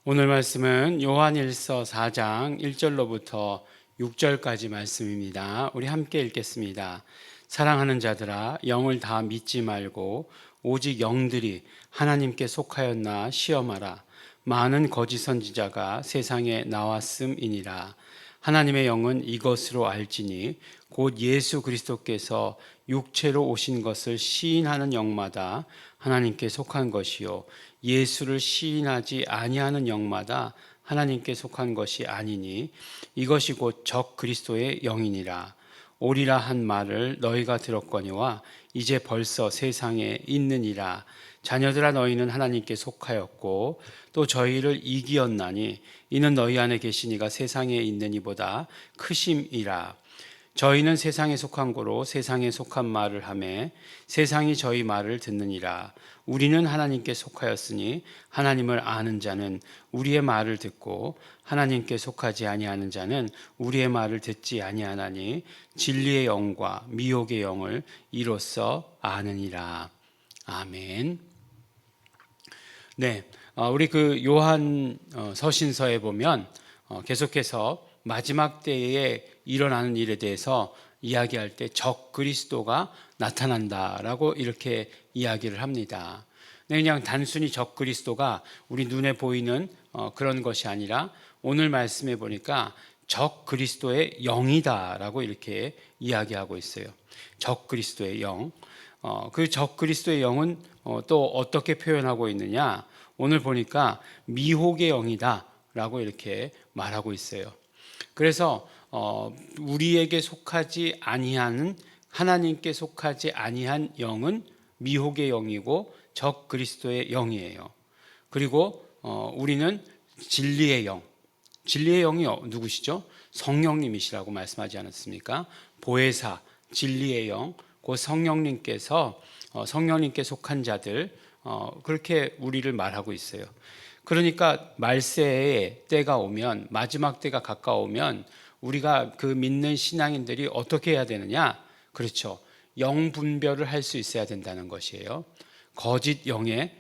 오늘 말씀은 요한일서 4장 1절로부터 6절까지 말씀입니다. 우리 함께 읽겠습니다. 사랑하는 자들아, 영을 다 믿지 말고 오직 영들이 하나님께 속하였나 시험하라. 많은 거짓 선지자가 세상에 나왔음이니라. 하나님의 영은 이것으로 알지니 곧 예수 그리스도께서 육체로 오신 것을 시인하는 영마다 하나님께 속한 것이요 예수를 시인하지 아니하는 영마다 하나님께 속한 것이 아니니 이것이 곧 적 그리스도의 영이니라. 오리라 한 말을 너희가 들었거니와 이제 벌써 세상에 있느니라. 자녀들아, 너희는 하나님께 속하였고 또 저희를 이기었나니 이는 너희 안에 계신 이가 세상에 있는 이보다 크심이라. 저희는 세상에 속한 고로 세상에 속한 말을 하매 세상이 저희 말을 듣느니라. 우리는 하나님께 속하였으니 하나님을 아는 자는 우리의 말을 듣고 하나님께 속하지 아니하는 자는 우리의 말을 듣지 아니하나니 진리의 영과 미혹의 영을 이로써 아느니라. 아멘. 네, 우리 그 요한 서신서에 보면 계속해서 마지막 때에 일어나는 일에 대해서 이야기할 때 적 그리스도가 나타난다라고 이렇게 이야기를 합니다. 그냥 단순히 적 그리스도가 우리 눈에 보이는 그런 것이 아니라 오늘 말씀해 보니까 적 그리스도의 영이다라고 이렇게 이야기하고 있어요. 적 그리스도의 영. 그 적 그리스도의 영은 또 어떻게 표현하고 있느냐? 오늘 보니까 미혹의 영이다라고 이렇게 말하고 있어요. 그래서 우리에게 속하지 아니하는, 하나님께 속하지 아니한 영은 미혹의 영이고 적 그리스도의 영이에요. 그리고 우리는 진리의 영, 진리의 영이 누구시죠? 성령님이시라고 말씀하지 않았습니까? 보혜사, 진리의 영, 그 성령님께서 성령님께 속한 자들, 그렇게 우리를 말하고 있어요. 그러니까 말세의 때가 오면, 마지막 때가 가까우면 우리가 그 믿는 신앙인들이 어떻게 해야 되느냐? 그렇죠. 영 분별을 할 수 있어야 된다는 것이에요. 거짓 영에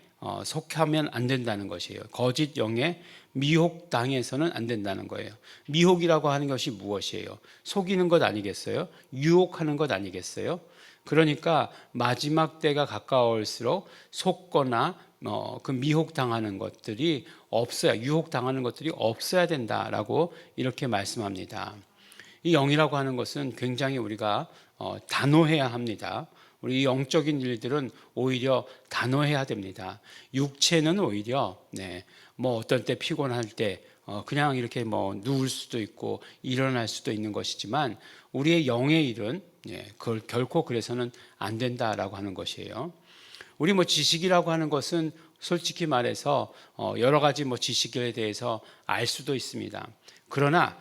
속하면 안 된다는 것이에요. 거짓 영에 미혹당해서는 안 된다는 거예요. 미혹이라고 하는 것이 무엇이에요? 속이는 것 아니겠어요? 유혹하는 것 아니겠어요? 그러니까 마지막 때가 가까울수록 속거나 그 미혹당하는 것들이 없어야, 유혹당하는 것들이 없어야 된다라고 이렇게 말씀합니다. 이 영이라고 하는 것은 굉장히 우리가 단호해야 합니다. 우리 영적인 일들은 오히려 단호해야 됩니다. 육체는 오히려 뭐 어떤 때 피곤할 때 그냥 이렇게 뭐 누울 수도 있고 일어날 수도 있는 것이지만 우리의 영의 일은 그걸 결코 그래서는 안 된다라고 하는 것이에요. 우리 뭐 지식이라고 하는 것은 솔직히 말해서 여러 가지 뭐 지식에 대해서 알 수도 있습니다. 그러나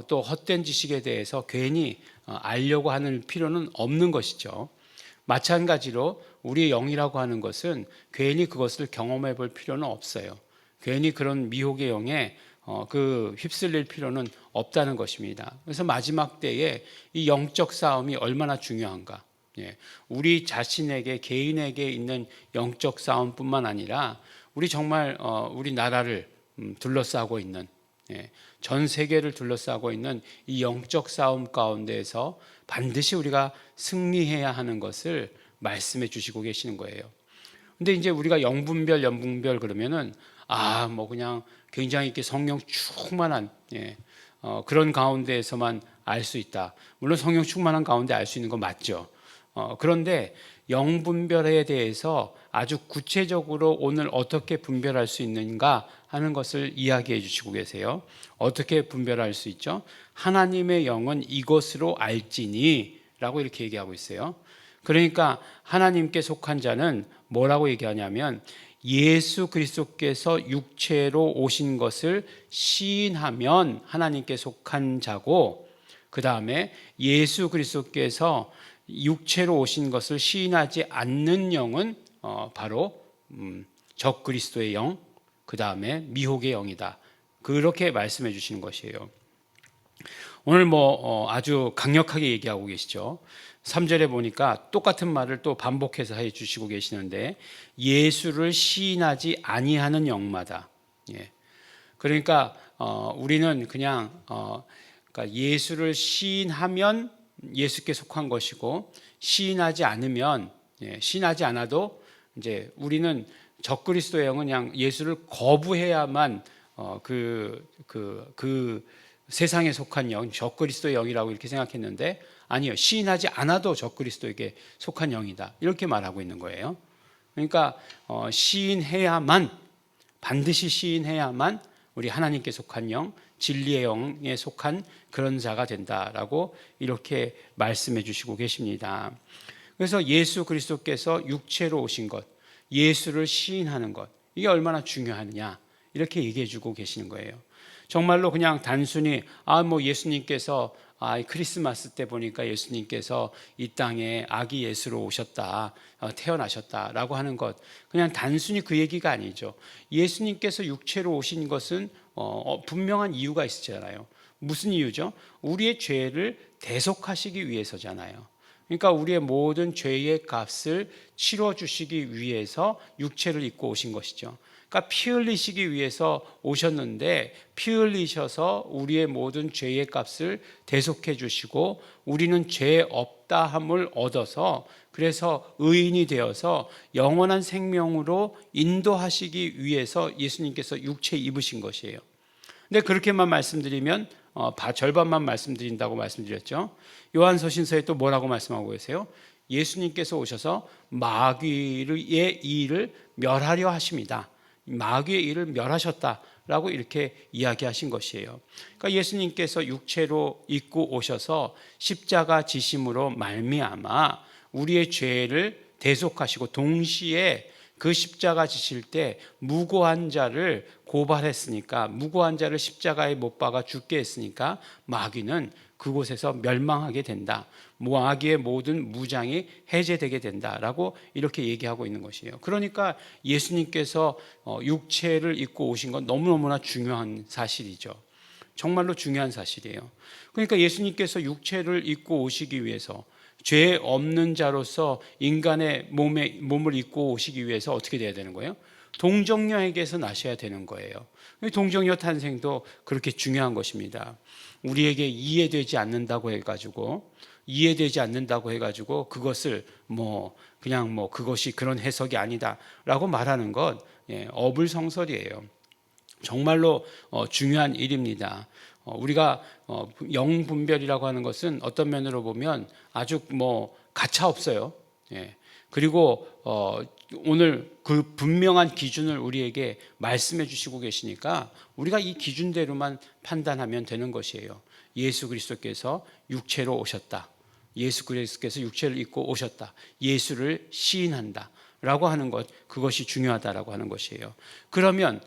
또 헛된 지식에 대해서 괜히 알려고 하는 필요는 없는 것이죠. 마찬가지로 우리의 영이라고 하는 것은 괜히 그것을 경험해 볼 필요는 없어요. 괜히 그런 미혹의 영에 그 휩쓸릴 필요는 없다는 것입니다. 그래서 마지막 때에 이 영적 싸움이 얼마나 중요한가. 우리 자신에게, 개인에게 있는 영적 싸움뿐만 아니라 우리 정말 우리 나라를 둘러싸고 있는, 전 세계를 둘러싸고 있는 이 영적 싸움 가운데에서 반드시 우리가 승리해야 하는 것을 말씀해 주시고 계시는 거예요. 근데 이제 우리가 영분별, 연분별 그러면은 뭐 그냥 굉장히 이렇게 성령 충만한 그런 가운데에서만 알 수 있다. 물론 성령 충만한 가운데 알 수 있는 거 맞죠. 그런데 영분별에 대해서 아주 구체적으로 오늘 어떻게 분별할 수 있는가 하는 것을 이야기해 주시고 계세요. 어떻게 분별할 수 있죠? 하나님의 영은 이것으로 알지니 라고 이렇게 얘기하고 있어요. 그러니까 하나님께 속한 자는 뭐라고 얘기하냐면 예수 그리스도께서 육체로 오신 것을 시인하면 하나님께 속한 자고, 그 다음에 예수 그리스도께서 육체로 오신 것을 시인하지 않는 영은 바로 적 그리스도의 영, 그 다음에 미혹의 영이다. 그렇게 말씀해 주시는 것이에요. 오늘 아주 강력하게 얘기하고 계시죠. 3절에 보니까 똑같은 말을 또 반복해서 해 주시고 계시는데 예수를 시인하지 아니하는 영마다. 그러니까 우리는 그냥 그러니까 예수를 시인하면 예수께 속한 것이고 시인하지 않으면 시인하지 않아도 이제 우리는 적그리스도의 영은 그냥 예수를 거부해야만 그 세상에 속한 영, 적그리스도의 영이라고 이렇게 생각했는데 아니요, 시인하지 않아도 적그리스도에게 속한 영이다 이렇게 말하고 있는 거예요. 그러니까 시인해야만 반드시 시인해야만 우리 하나님께 속한 영, 진리의 영에 속한 그런 자가 된다라고 이렇게 말씀해 주시고 계십니다. 그래서 예수 그리스도께서 육체로 오신 것, 예수를 시인하는 것, 이게 얼마나 중요하느냐 이렇게 얘기해 주고 계시는 거예요. 정말로 그냥 단순히 뭐 예수님께서 크리스마스 때 보니까 예수님께서 이 땅에 아기 예수로 오셨다, 태어나셨다라고 하는 것, 그냥 단순히 그 얘기가 아니죠. 예수님께서 육체로 오신 것은 분명한 이유가 있잖아요. 무슨 이유죠? 우리의 죄를 대속하시기 위해서잖아요. 그러니까 우리의 모든 죄의 값을 치러 주시기 위해서 육체를 입고 오신 것이죠. 그러니까 피 흘리시기 위해서 오셨는데 피 흘리셔서 우리의 모든 죄의 값을 대속해 주시고 우리는 죄 없다 함을 얻어서 그래서 의인이 되어서 영원한 생명으로 인도하시기 위해서 예수님께서 육체 입으신 것이에요. 근데 그렇게만 말씀드리면 절반만 말씀드린다고 말씀드렸죠. 요한서신서에 또 뭐라고 말씀하고 계세요? 예수님께서 오셔서 마귀의 일을 멸하려 하십니다. 마귀의 일을 멸하셨다라고 이렇게 이야기하신 것이에요. 그러니까 예수님께서 육체로 입고 오셔서 십자가 지심으로 말미암아 우리의 죄를 대속하시고 동시에 그 십자가 지실 때 무고한 자를 고발했으니까 무고한 자를 십자가에 못 박아 죽게 했으니까 마귀는 그곳에서 멸망하게 된다. 마귀의 모든 무장이 해제되게 된다라고 이렇게 얘기하고 있는 것이에요. 그러니까 예수님께서 육체를 입고 오신 건 너무너무나 중요한 사실이죠. 정말로 중요한 사실이에요. 그러니까 예수님께서 육체를 입고 오시기 위해서 죄 없는 자로서 인간의 몸을 입고 오시기 위해서 어떻게 돼야 되는 거예요? 동정녀에게서 나셔야 되는 거예요. 동정녀 탄생도 그렇게 중요한 것입니다. 우리에게 이해되지 않는다고 해가지고 그것을 그냥 그것이 그런 해석이 아니다라고 말하는 것 어불성설이에요. 정말로 중요한 일입니다. 우리가 영분별이라고 하는 것은 어떤 면으로 보면 아주 가차 없어요. 그리고 오늘 그 분명한 기준을 우리에게 말씀해 주시고 계시니까 우리가 이 기준대로만 판단하면 되는 것이에요. 예수 그리스도께서 육체로 오셨다. 예수 그리스도께서 육체를 입고 오셨다. 예수를 시인한다 라고 하는 것, 그것이 중요하다라고 하는 것이에요. 그러면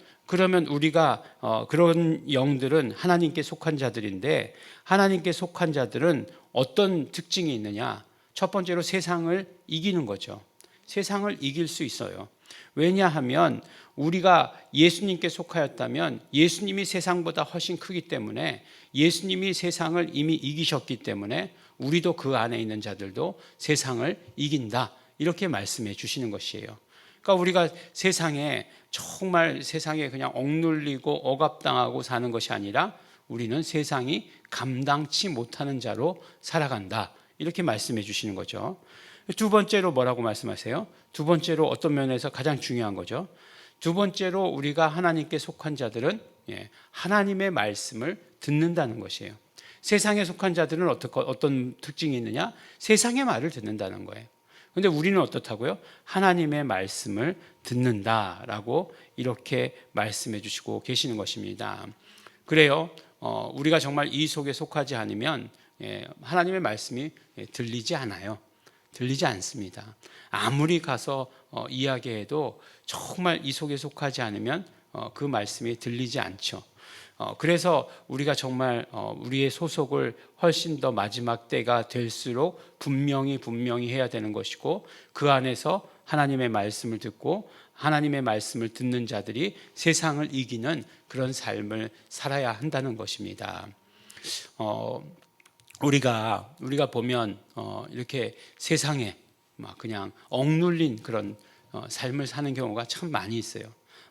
우리가 그런 영들은 하나님께 속한 자들인데 하나님께 속한 자들은 어떤 특징이 있느냐? 첫 번째로 세상을 이기는 거죠. 세상을 이길 수 있어요. 왜냐하면 우리가 예수님께 속하였다면 예수님이 세상보다 훨씬 크기 때문에 예수님이 세상을 이미 이기셨기 때문에 우리도 그 안에 있는 자들도 세상을 이긴다 이렇게 말씀해 주시는 것이에요. 그러니까 우리가 세상에 그냥 억눌리고 억압당하고 사는 것이 아니라 우리는 세상이 감당치 못하는 자로 살아간다 이렇게 말씀해 주시는 거죠. 두 번째로 뭐라고 말씀하세요? 두 번째로 어떤 면에서 가장 중요한 거죠. 두 번째로 우리가 하나님께 속한 자들은 하나님의 말씀을 듣는다는 것이에요. 세상에 속한 자들은 어떤 특징이 있느냐? 세상의 말을 듣는다는 거예요. 그런데 우리는 어떻다고요? 하나님의 말씀을 듣는다라고 이렇게 말씀해 주시고 계시는 것입니다. 그래요. 우리가 정말 이 속에 속하지 않으면 하나님의 말씀이 들리지 않아요. 들리지 않습니다. 아무리 가서 이야기해도 정말 이 속에 속하지 않으면 그 말씀이 들리지 않죠. 그래서 우리가 정말 우리의 소속을 훨씬 더 마지막 때가 될수록 분명히 해야 되는 것이고 그 안에서 하나님의 말씀을 듣고 하나님의 말씀을 듣는 자들이 세상을 이기는 그런 삶을 살아야 한다는 것입니다. 우리가 보면 이렇게 세상에 막 그냥 억눌린 그런 삶을 사는 경우가 참 많이 있어요.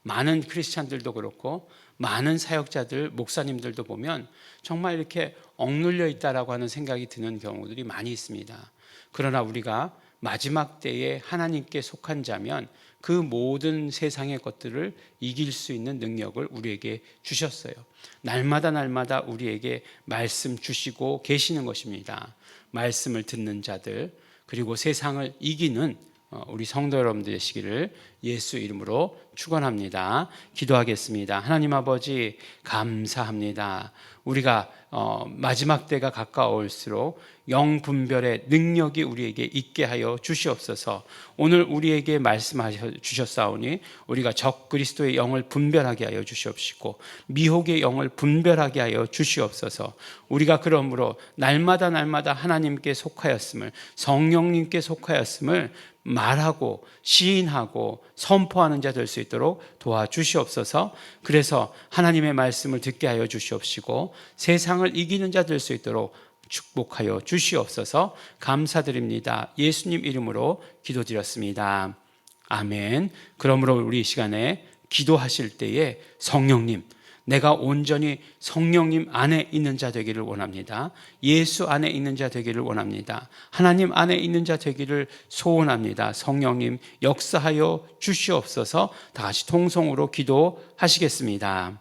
많은 크리스찬들도 그렇고 많은 사역자들, 목사님들도 보면 정말 이렇게 억눌려 있다라고 하는 생각이 드는 경우들이 많이 있습니다. 그러나 우리가 마지막 때에 하나님께 속한 자면 그 모든 세상의 것들을 이길 수 있는 능력을 우리에게 주셨어요. 날마다 날마다 우리에게 말씀 주시고 계시는 것입니다. 말씀을 듣는 자들, 그리고 세상을 이기는 우리 성도 여러분들 되시기를 예수 이름으로 축원합니다. 기도하겠습니다. 하나님 아버지 감사합니다. 우리가 마지막 때가 가까울수록 영 분별의 능력이 우리에게 있게 하여 주시옵소서. 오늘 우리에게 말씀하셔 주셨사오니 우리가 적 그리스도의 영을 분별하게 하여 주시옵시고 미혹의 영을 분별하게 하여 주시옵소서. 우리가 그러므로 날마다 날마다 하나님께 속하였음을, 성령님께 속하였음을 말하고 시인하고 선포하는 자 될 수 있도록 도와주시옵소서. 그래서 하나님의 말씀을 듣게 하여 주시옵시고 세상을 이기는 자 될 수 있도록 축복하여 주시옵소서. 감사드립니다. 예수님 이름으로 기도드렸습니다. 아멘. 그러므로 우리 이 시간에 기도하실 때에 성령님, 내가 온전히 성령님 안에 있는 자 되기를 원합니다. 예수 안에 있는 자 되기를 원합니다. 하나님 안에 있는 자 되기를 소원합니다. 성령님 역사하여 주시옵소서. 다 같이 통성으로 기도하시겠습니다.